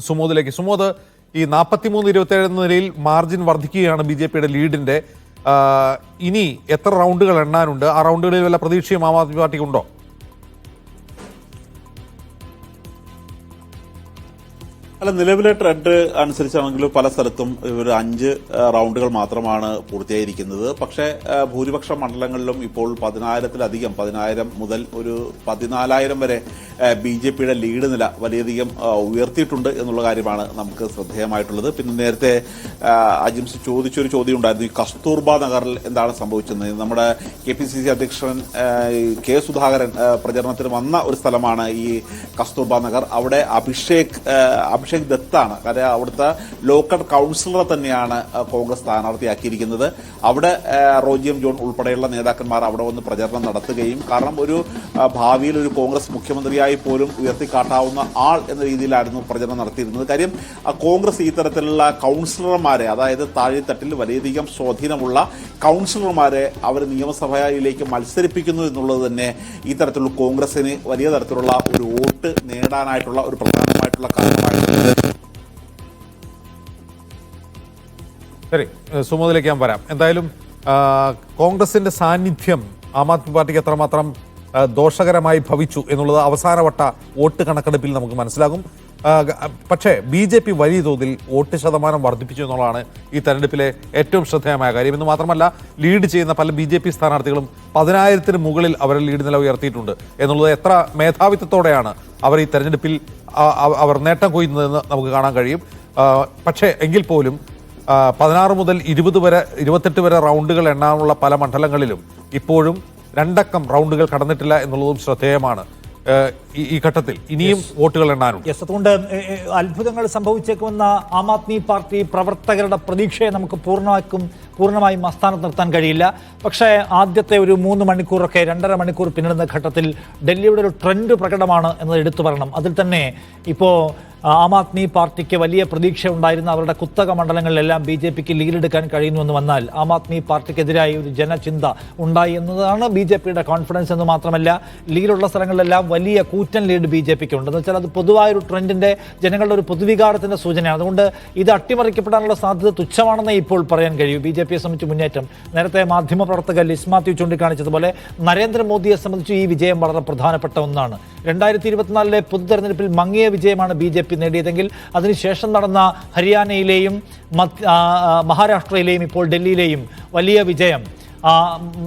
സുമോദ് ഈ 43-27 എന്ന നിലയിൽ മാർജിൻ വർദ്ധിക്കുകയാണ് ബി.ജെ.പിയുടെ ലീഡിന്റെ. ഇനി എത്ര റൗണ്ടുകൾ എണ്ണാനുണ്ട്? ആ റൗണ്ടുകളിൽ വല്ല പ്രതീക്ഷയും ആം ആദ്മി പാർട്ടിക്കുണ്ടോ? അല്ല, നിലവിലെ ട്രെൻഡ് അനുസരിച്ചാണെങ്കിലും പല സ്ഥലത്തും ഒരു 5 റൗണ്ടുകൾ മാത്രമാണ് പൂർത്തിയായിരിക്കുന്നത്. പക്ഷേ ഭൂരിപക്ഷ മണ്ഡലങ്ങളിലും ഇപ്പോൾ 10,000-ലധികം 10,000 മുതൽ ഒരു 14,000 വരെ ബി.ജെ.പിയുടെ ലീഡ് നില വലിയധികം ഉയർത്തിയിട്ടുണ്ട് എന്നുള്ള കാര്യമാണ് നമുക്ക് ശ്രദ്ധേയമായിട്ടുള്ളത്. പിന്നെ നേരത്തെ അജിംസ് ചോദിച്ചൊരു ചോദ്യം ഉണ്ടായിരുന്നു, ഈ കസ്തൂർബ നഗറിൽ എന്താണ് സംഭവിച്ചത്. നമ്മുടെ KPCC അധ്യക്ഷൻ കെ സുധാകരൻ പ്രചരണത്തിന് വന്ന ഒരു സ്ഥലമാണ് ഈ കസ്തൂർബ നഗർ. അവിടെ അഭിഷേക് ദത്താണ്, കാരണം അവിടുത്തെ ലോക്കൽ കൗൺസിലറെ തന്നെയാണ് കോൺഗ്രസ് സ്ഥാനാർത്ഥിയാക്കിയിരിക്കുന്നത്. അവിടെ റോജി എം ജോൺ ഉൾപ്പെടെയുള്ള നേതാക്കന്മാർ അവിടെ വന്ന് പ്രചരണം നടത്തുകയും, കാരണം ഒരു ഭാവിയിൽ ഒരു കോൺഗ്രസ് മുഖ്യമന്ത്രിയായി പോലും ഉയർത്തിക്കാട്ടാവുന്ന ആൾ എന്ന രീതിയിലായിരുന്നു പ്രചരണം നടത്തിയിരുന്നത്. കാര്യം കോൺഗ്രസ് ഈ തരത്തിലുള്ള കൗൺസിലർമാരെ, അതായത് താഴെത്തട്ടിൽ വലിയധികം സ്വാധീനമുള്ള കൗൺസിലർമാരെ അവർ നിയമസഭയിലേക്ക് മത്സരിപ്പിക്കുന്നു എന്നുള്ളത് തന്നെ ഈ തരത്തിലുള്ള കോൺഗ്രസിന് വലിയ തരത്തിലുള്ള ഒരു വോട്ട് നേടാനായിട്ടുള്ള ഒരു പ്രധാനമായിട്ടുള്ള കാരണമായിട്ടുണ്ട്. ശരി, സുമോദിലേക്ക് ഞാൻ വരാം. എന്തായാലും കോൺഗ്രസിന്റെ സാന്നിധ്യം ആം ആദ്മി പാർട്ടിക്ക് എത്രമാത്രം ദോഷകരമായി ഭവിച്ചു എന്നുള്ളത് അവസാനവട്ട വോട്ട് കണക്കെടുപ്പിൽ നമുക്ക് മനസ്സിലാകും. പക്ഷേ ബി.ജെ.പി വലിയ തോതിൽ വോട്ട് ശതമാനം വർദ്ധിപ്പിച്ചു എന്നുള്ളതാണ് ഈ തെരഞ്ഞെടുപ്പിലെ ഏറ്റവും ശ്രദ്ധേയമായ കാര്യം. എന്ന് മാത്രമല്ല, ലീഡ് ചെയ്യുന്ന പല ബി.ജെ.പി സ്ഥാനാർത്ഥികളും 10,000-ന് മുകളിൽ അവരുടെ ലീഡ് നില ഉയർത്തിയിട്ടുണ്ട് എന്നുള്ളത് എത്ര മേധാവിത്വത്തോടെയാണ് അവർ ഈ തെരഞ്ഞെടുപ്പിൽ അവർ നേട്ടം കൊയ്യുന്നതെന്ന് നമുക്ക് കാണാൻ കഴിയും. പക്ഷേ എങ്കിൽ പോലും 16 മുതൽ 28 വരെ റൗണ്ടുകൾ എണ്ണാനുള്ള പല മണ്ഡലങ്ങളിലും ഇപ്പോഴും 2 അക്കം റൗണ്ടുകൾ കടന്നിട്ടില്ല എന്നുള്ളതും ശ്രദ്ധേയമാണ്. ഈ ഘട്ടത്തിൽ ഇനിയും വോട്ടുകൾ എണ്ണാനുണ്ട്. അതുകൊണ്ട് അത്ഭുതങ്ങൾ സംഭവിച്ചേക്കുമെന്ന ആം ആദ്മി പാർട്ടി പ്രവർത്തകരുടെ പ്രതീക്ഷയെ നമുക്ക് പൂർണ്ണമായും അസ്ഥാനത്ത് നിർത്താൻ കഴിയില്ല. പക്ഷേ ആദ്യത്തെ ഒരു 3 മണിക്കൂറൊക്കെ 2.5 മണിക്കൂർ പിന്നിടുന്ന ഘട്ടത്തിൽ ഡൽഹിയുടെ ഒരു ട്രെൻഡ് പ്രകടമാണ് എന്നത് എടുത്തു പറയണം. അതിൽ തന്നെ ഇപ്പോൾ ആം ആദ്മി പാർട്ടിക്ക് വലിയ പ്രതീക്ഷ ഉണ്ടായിരുന്ന അവരുടെ കുത്തക മണ്ഡലങ്ങളിലെല്ലാം ബി.ജെ.പിക്ക് ലീഡെടുക്കാൻ കഴിയുന്നുവെന്ന് വന്നാൽ ആം ആദ്മി പാർട്ടിക്കെതിരായി ഒരു ജനചിന്ത ഉണ്ടായി എന്നതാണ് ബി.ജെ.പിയുടെ കോൺഫിഡൻസ്. എന്ന് മാത്രമല്ല, ലീഡുള്ള സ്ഥലങ്ങളിലെല്ലാം വലിയ കൂറ്റൻ ലീഡ് ബി.ജെ.പിക്ക് ഉണ്ട്. എന്ന് വെച്ചാൽ അത് പൊതുവായൊരു ട്രെൻഡിന്റെ, ജനങ്ങളുടെ ഒരു പൊതുവികാരത്തിന്റെ സൂചനയാണ്. അതുകൊണ്ട് ഇത് അട്ടിമറിക്കപ്പെടാനുള്ള സാധ്യത തുച്ഛമാണെന്നേ ഇപ്പോൾ പറയാൻ കഴിയൂ. ബി.ജെ.പിയെ സംബന്ധിച്ച് മുന്നേറ്റം, നേരത്തെ മാധ്യമപ്രവർത്തകർ ലിസ് മാത്യു ചൂണ്ടിക്കാണിച്ചതുപോലെ നരേന്ദ്രമോദിയെ സംബന്ധിച്ച് ഈ വിജയം വളരെ പ്രധാനപ്പെട്ട ഒന്നാണ്. 2024 പൊതു തെരഞ്ഞെടുപ്പിൽ മങ്ങിയ വിജയമാണ് ബി.ജെ.പി നേടിയതെങ്കിൽ അതിനുശേഷം നടന്ന ഹരിയാനയിലെയും മഹാരാഷ്ട്രയിലെയും ഇപ്പോൾ ഡൽഹിയിലെയും വലിയ വിജയം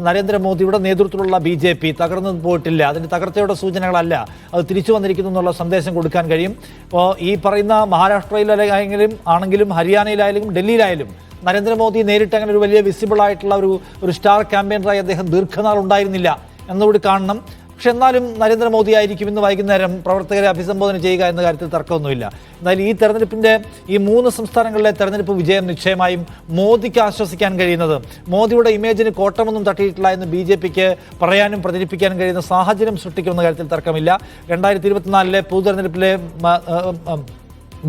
നരേന്ദ്രമോദിയുടെ നേതൃത്വത്തിലുള്ള ബി.ജെ.പി തകർന്നു പോയിട്ടില്ല, അതിൻ്റെ തകർച്ചയുടെ സൂചനകളല്ല, അത് തിരിച്ചു വന്നിരിക്കുന്നു എന്നുള്ള സന്ദേശം കൊടുക്കാൻ കഴിയും. അപ്പോൾ ഈ പറയുന്ന മഹാരാഷ്ട്രയിലാണെങ്കിലും ഹരിയാനയിലായാലും ഡൽഹിയിലായാലും നരേന്ദ്രമോദി നേരിട്ട് അങ്ങനെ ഒരു വലിയ വിസിബിൾ ആയിട്ടുള്ള ഒരു സ്റ്റാർ ക്യാമ്പയിനറായി അദ്ദേഹം ദീർഘനാൾ ഉണ്ടായിരുന്നില്ല എന്നുകൂടി കാണണം. പക്ഷെ എന്നാലും നരേന്ദ്രമോദി ആയിരിക്കും ഇന്ന് വൈകുന്നേരം പ്രവർത്തകരെ അഭിസംബോധന ചെയ്യുക എന്ന കാര്യത്തിൽ തർക്കമൊന്നുമില്ല. എന്നാലും ഈ തെരഞ്ഞെടുപ്പിൻ്റെ ഈ 3 സംസ്ഥാനങ്ങളിലെ തെരഞ്ഞെടുപ്പ് വിജയം നിശ്ചയമായും മോദിക്ക് ആശ്വസിക്കാൻ കഴിയുന്നത്, മോദിയുടെ ഇമേജിന് കോട്ടമൊന്നും തട്ടിയിട്ടില്ല എന്ന് ബി.ജെ.പിക്ക് പറയാനും പ്രചരിപ്പിക്കാനും കഴിയുന്ന സാഹചര്യം സൃഷ്ടിക്കുമെന്ന കാര്യത്തിൽ തർക്കമില്ല. 2024 പൊതു തെരഞ്ഞെടുപ്പിലെ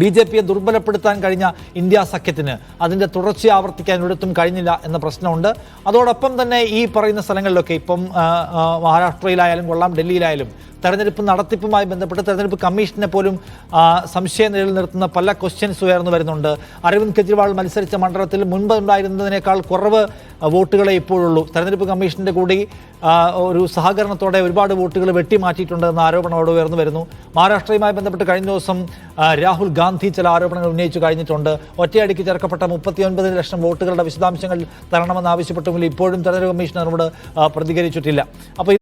ബി.ജെ.പിയെ ദുർബലപ്പെടുത്താൻ കഴിഞ്ഞ ഇന്ത്യ സഖ്യത്തിന് അതിൻ്റെ തുടർച്ച ആവർത്തിക്കാൻ ഒരിടത്തും കഴിഞ്ഞില്ല എന്ന പ്രശ്നമുണ്ട്. അതോടൊപ്പം തന്നെ ഈ പറയുന്ന സ്ഥലങ്ങളിലൊക്കെ ഇപ്പം മഹാരാഷ്ട്രയിലായാലും കൊള്ളാം, ഡൽഹിയിലായാലും തെരഞ്ഞെടുപ്പ് നടത്തിപ്പുമായി ബന്ധപ്പെട്ട് തെരഞ്ഞെടുപ്പ് കമ്മീഷനെ പോലും സംശയം നിലനിർത്തുന്ന പല ക്വസ്റ്റ്യൻസ് ഉയർന്നു വരുന്നുണ്ട്. അരവിന്ദ് കെജ്രിവാൾ മത്സരിച്ച മണ്ഡലത്തിൽ മുൻപ് ഉണ്ടായിരുന്നതിനേക്കാൾ കുറവ് വോട്ടുകളെ ഇപ്പോഴുള്ളൂ. തെരഞ്ഞെടുപ്പ് കമ്മീഷൻ്റെ കൂടി ഒരു സഹകരണത്തോടെ ഒരുപാട് വോട്ടുകൾ വെട്ടിമാറ്റിയിട്ടുണ്ട് എന്ന ആരോപണം അവിടെ ഉയർന്നു വരുന്നു. മഹാരാഷ്ട്രയുമായി ബന്ധപ്പെട്ട് കഴിഞ്ഞ ദിവസം രാഹുൽ ഗാന്ധി ചില ആരോപണങ്ങൾ ഉന്നയിച്ചു കഴിഞ്ഞിട്ടുണ്ട്. ഒറ്റയടിക്ക് ചേർക്കപ്പെട്ട 39 ലക്ഷം വോട്ടുകളുടെ വിശദാംശങ്ങൾ തരണമെന്ന് ആവശ്യപ്പെട്ടുമെങ്കിൽ ഇപ്പോഴും തെരഞ്ഞെടുപ്പ് കമ്മീഷണറോട് പ്രതികരിച്ചിട്ടില്ല. അപ്പോൾ